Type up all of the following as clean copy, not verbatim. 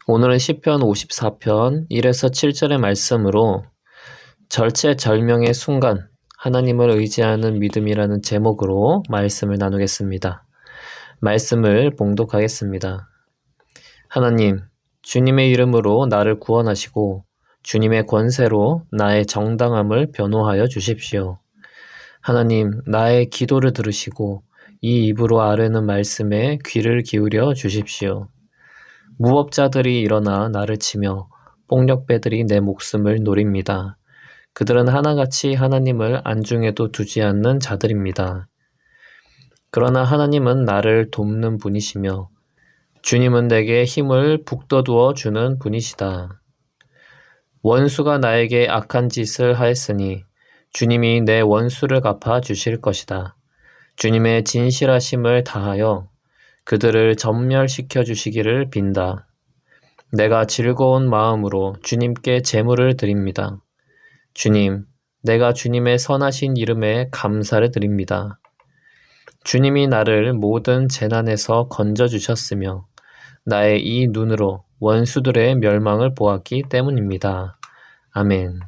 오늘은 시편 54편 1에서 7절의 말씀으로 절체절명의 순간 하나님을 의지하는 믿음이라는 제목으로 말씀을 나누겠습니다. 말씀을 봉독하겠습니다. 하나님, 주님의 이름으로 나를 구원하시고 주님의 권세로 나의 정당함을 변호하여 주십시오. 하나님, 나의 기도를 들으시고 이 입으로 아뢰는 말씀에 귀를 기울여 주십시오. 무법자들이 일어나 나를 치며 폭력배들이 내 목숨을 노립니다. 그들은 하나같이 하나님을 안중에도 두지 않는 자들입니다. 그러나 하나님은 나를 돕는 분이시며 주님은 내게 힘을 북돋워 주는 분이시다. 원수가 나에게 악한 짓을 하였으니 주님이 내 원수를 갚아 주실 것이다. 주님의 진실하심을 다하여 그들을 전멸시켜 주시기를 빈다. 내가 즐거운 마음으로 주님께 제물을 드립니다. 주님, 내가 주님의 선하신 이름에 감사를 드립니다. 주님이 나를 모든 재난에서 건져주셨으며 나의 이 눈으로 원수들의 멸망을 보았기 때문입니다. 아멘.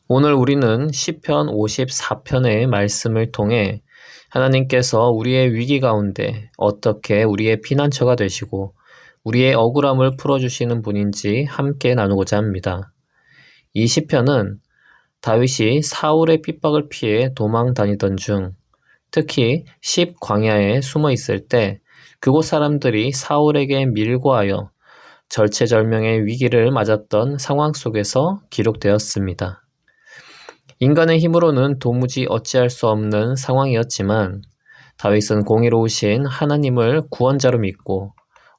오늘 우리는 시편 54편의 말씀을 통해 하나님께서 우리의 위기 가운데 어떻게 우리의 피난처가 되시고 우리의 억울함을 풀어주시는 분인지 함께 나누고자 합니다. 이 시편은 다윗이 사울의 핍박을 피해 도망 다니던 중 특히 십 광야에 숨어 있을 때 그곳 사람들이 사울에게 밀고하여 절체절명의 위기를 맞았던 상황 속에서 기록되었습니다. 인간의 힘으로는 도무지 어찌할 수 없는 상황이었지만 다윗은 공의로우신 하나님을 구원자로 믿고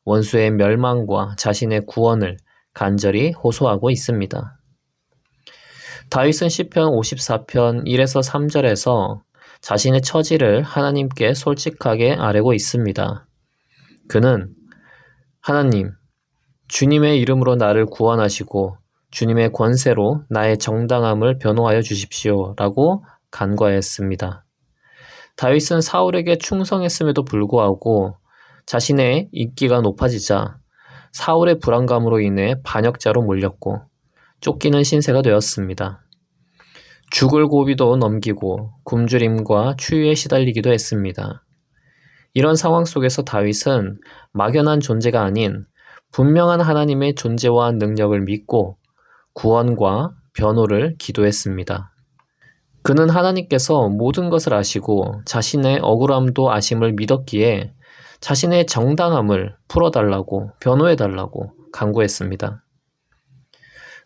원수의 멸망과 자신의 구원을 간절히 호소하고 있습니다. 다윗은 시편 54편 1에서 3절에서 자신의 처지를 하나님께 솔직하게 아뢰고 있습니다. 그는 하나님, 주님의 이름으로 나를 구원하시고 주님의 권세로 나의 정당함을 변호하여 주십시오 라고 간구하였습니다. 다윗은 사울에게 충성했음에도 불구하고 자신의 인기가 높아지자 사울의 불안감으로 인해 반역자로 몰렸고 쫓기는 신세가 되었습니다. 죽을 고비도 넘기고 굶주림과 추위에 시달리기도 했습니다. 이런 상황 속에서 다윗은 막연한 존재가 아닌 분명한 하나님의 존재와 능력을 믿고 구원과 변호를 기도했습니다. 그는 하나님께서 모든 것을 아시고 자신의 억울함도 아심을 믿었기에 자신의 정당함을 풀어달라고 변호해달라고 간구했습니다.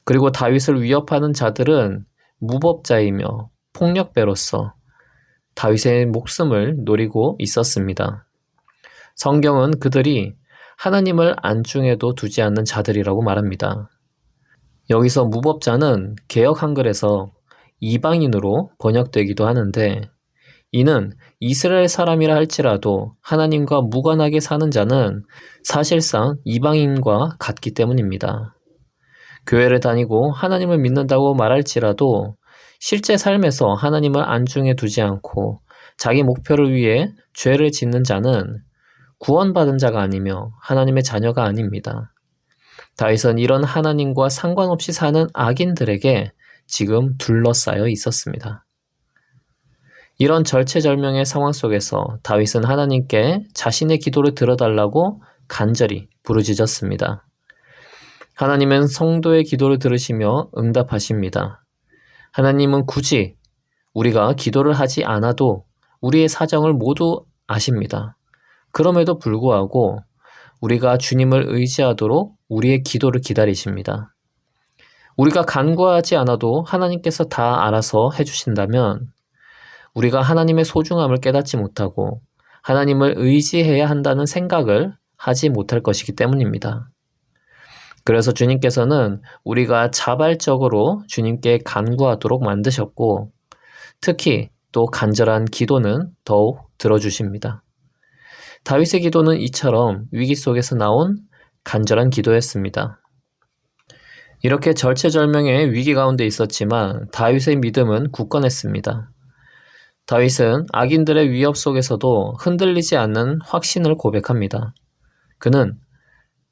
그리고 다윗을 위협하는 자들은 무법자이며 폭력배로서 다윗의 목숨을 노리고 있었습니다. 성경은 그들이 하나님을 안중에도 두지 않는 자들이라고 말합니다. 여기서 무법자는 개역 한글에서 이방인으로 번역되기도 하는데 이는 이스라엘 사람이라 할지라도 하나님과 무관하게 사는 자는 사실상 이방인과 같기 때문입니다. 교회를 다니고 하나님을 믿는다고 말할지라도 실제 삶에서 하나님을 안중에 두지 않고 자기 목표를 위해 죄를 짓는 자는 구원받은 자가 아니며 하나님의 자녀가 아닙니다. 다윗은 이런 하나님과 상관없이 사는 악인들에게 지금 둘러싸여 있었습니다. 이런 절체절명의 상황 속에서 다윗은 하나님께 자신의 기도를 들어달라고 간절히 부르짖었습니다. 하나님은 성도의 기도를 들으시며 응답하십니다. 하나님은 굳이 우리가 기도를 하지 않아도 우리의 사정을 모두 아십니다. 그럼에도 불구하고 우리가 주님을 의지하도록 우리의 기도를 기다리십니다. 우리가 간구하지 않아도 하나님께서 다 알아서 해주신다면 우리가 하나님의 소중함을 깨닫지 못하고 하나님을 의지해야 한다는 생각을 하지 못할 것이기 때문입니다. 그래서 주님께서는 우리가 자발적으로 주님께 간구하도록 만드셨고 특히 또 간절한 기도는 더욱 들어주십니다. 다윗의 기도는 이처럼 위기 속에서 나온 간절한 기도였습니다. 이렇게 절체절명의 위기 가운데 있었지만 다윗의 믿음은 굳건했습니다. 다윗은 악인들의 위협 속에서도 흔들리지 않는 확신을 고백합니다. 그는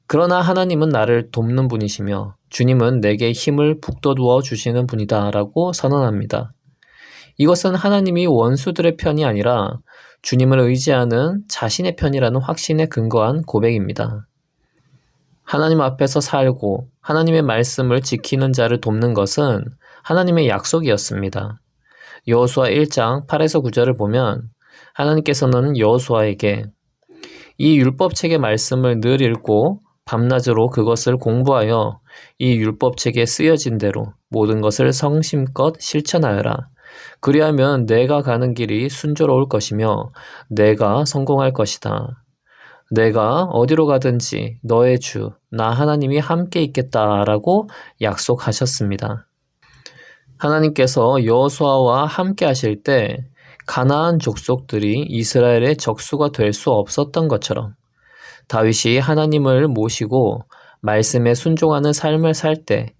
그러나 하나님은 나를 돕는 분이시며 주님은 내게 힘을 북돋워 주시는 분이다 라고 선언합니다. 이것은 하나님이 원수들의 편이 아니라 주님을 의지하는 자신의 편이라는 확신에 근거한 고백입니다. 하나님 앞에서 살고 하나님의 말씀을 지키는 자를 돕는 것은 하나님의 약속이었습니다. 여호수아 1장 8에서 9절을 보면 하나님께서는 여호수아에게 이 율법책의 말씀을 늘 읽고 밤낮으로 그것을 공부하여 이 율법책에 쓰여진 대로 모든 것을 성심껏 실천하여라. 그리하면 내가 가는 길이 순조로울 것이며 내가 성공할 것이다. 내가 어디로 가든지 너의 주, 나 하나님이 함께 있겠다라고 약속하셨습니다. 하나님께서 여호수아와 함께 하실 때 가나안 족속들이 이스라엘의 적수가 될 수 없었던 것처럼 다윗이 하나님을 모시고 말씀에 순종하는 삶을 살 때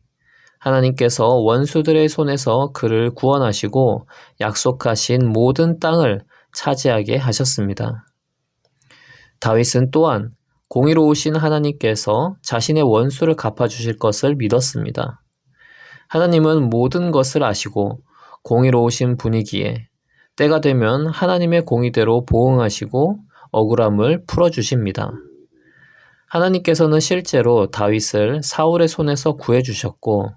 하나님께서 원수들의 손에서 그를 구원하시고 약속하신 모든 땅을 차지하게 하셨습니다. 다윗은 또한 공의로우신 하나님께서 자신의 원수를 갚아주실 것을 믿었습니다. 하나님은 모든 것을 아시고 공의로우신 분이기에 때가 되면 하나님의 공의대로 보응하시고 억울함을 풀어주십니다. 하나님께서는 실제로 다윗을 사울의 손에서 구해주셨고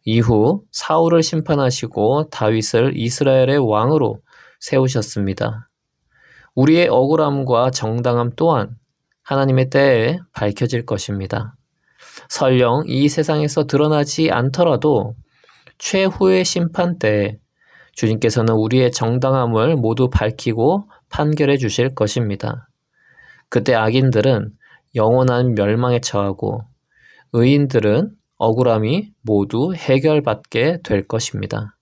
이후 사울을 심판하시고 다윗을 이스라엘의 왕으로 세우셨습니다. 우리의 억울함과 정당함 또한 하나님의 때에 밝혀질 것입니다. 설령 이 세상에서 드러나지 않더라도 최후의 심판 때에 주님께서는 우리의 정당함을 모두 밝히고 판결해 주실 것입니다. 그때 악인들은 영원한 멸망에 처하고 의인들은 억울함이 모두 해결받게 될 것입니다.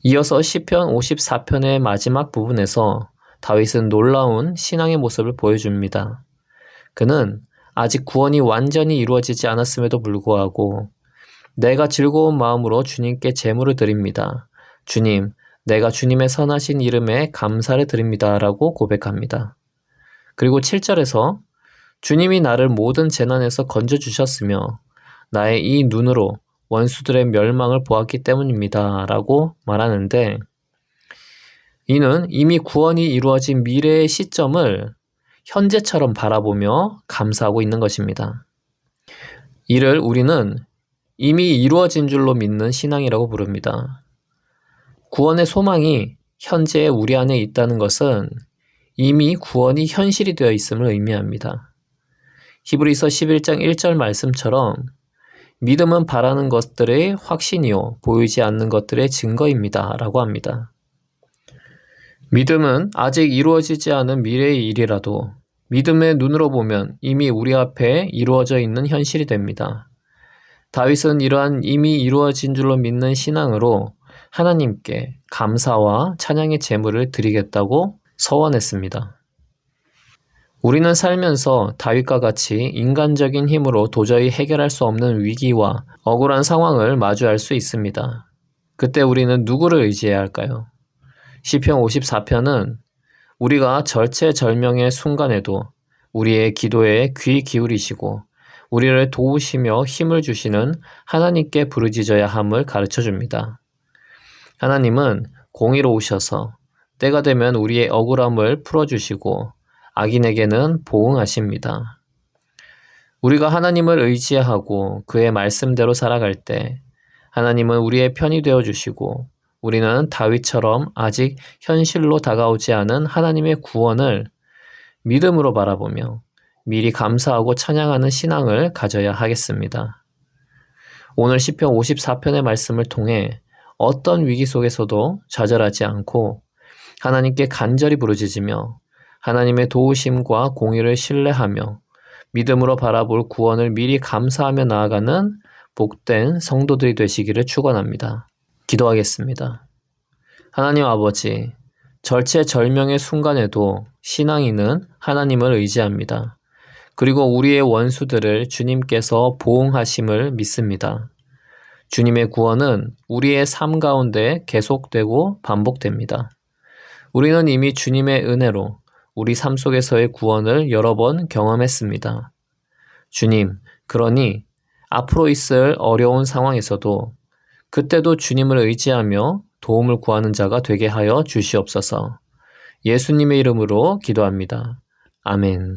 이어서 시편 54편의 마지막 부분에서 다윗은 놀라운 신앙의 모습을 보여줍니다. 그는 아직 구원이 완전히 이루어지지 않았음에도 불구하고 내가 즐거운 마음으로 주님께 제물을 드립니다. 주님, 내가 주님의 선하신 이름에 감사를 드립니다. 라고 고백합니다. 그리고 7절에서 주님이 나를 모든 재난에서 건져주셨으며 나의 이 눈으로 원수들의 멸망을 보았기 때문입니다. 라고 말하는데 이는 이미 구원이 이루어진 미래의 시점을 현재처럼 바라보며 감사하고 있는 것입니다. 이를 우리는 이미 이루어진 줄로 믿는 신앙이라고 부릅니다. 구원의 소망이 현재 우리 안에 있다는 것은 이미 구원이 현실이 되어 있음을 의미합니다. 히브리서 11장 1절 말씀처럼 믿음은 바라는 것들의 확신이요 보이지 않는 것들의 증거입니다. 라고 합니다. 믿음은 아직 이루어지지 않은 미래의 일이라도 믿음의 눈으로 보면 이미 우리 앞에 이루어져 있는 현실이 됩니다. 다윗은 이러한 이미 이루어진 줄로 믿는 신앙으로 하나님께 감사와 찬양의 제물을 드리겠다고 서원했습니다. 우리는 살면서 다윗과 같이 인간적인 힘으로 도저히 해결할 수 없는 위기와 억울한 상황을 마주할 수 있습니다. 그때 우리는 누구를 의지해야 할까요? 시편 54편은 우리가 절체절명의 순간에도 우리의 기도에 귀 기울이시고 우리를 도우시며 힘을 주시는 하나님께 부르짖어야 함을 가르쳐줍니다. 하나님은 공의로우셔서 때가 되면 우리의 억울함을 풀어주시고 악인에게는 보응하십니다. 우리가 하나님을 의지하고 그의 말씀대로 살아갈 때 하나님은 우리의 편이 되어주시고 우리는 다윗처럼 아직 현실로 다가오지 않은 하나님의 구원을 믿음으로 바라보며 미리 감사하고 찬양하는 신앙을 가져야 하겠습니다. 오늘 시편 54편의 말씀을 통해 어떤 위기 속에서도 좌절하지 않고 하나님께 간절히 부르짖으며 하나님의 도우심과 공의를 신뢰하며 믿음으로 바라볼 구원을 미리 감사하며 나아가는 복된 성도들이 되시기를 축원합니다. 기도하겠습니다. 하나님 아버지, 절체절명의 순간에도 신앙인은 하나님을 의지합니다. 그리고 우리의 원수들을 주님께서 보응하심을 믿습니다. 주님의 구원은 우리의 삶 가운데 계속되고 반복됩니다. 우리는 이미 주님의 은혜로 우리 삶 속에서의 구원을 여러 번 경험했습니다. 주님, 그러니 앞으로 있을 어려운 상황에서도 그때도 주님을 의지하며 도움을 구하는 자가 되게 하여 주시옵소서. 예수님의 이름으로 기도합니다. 아멘.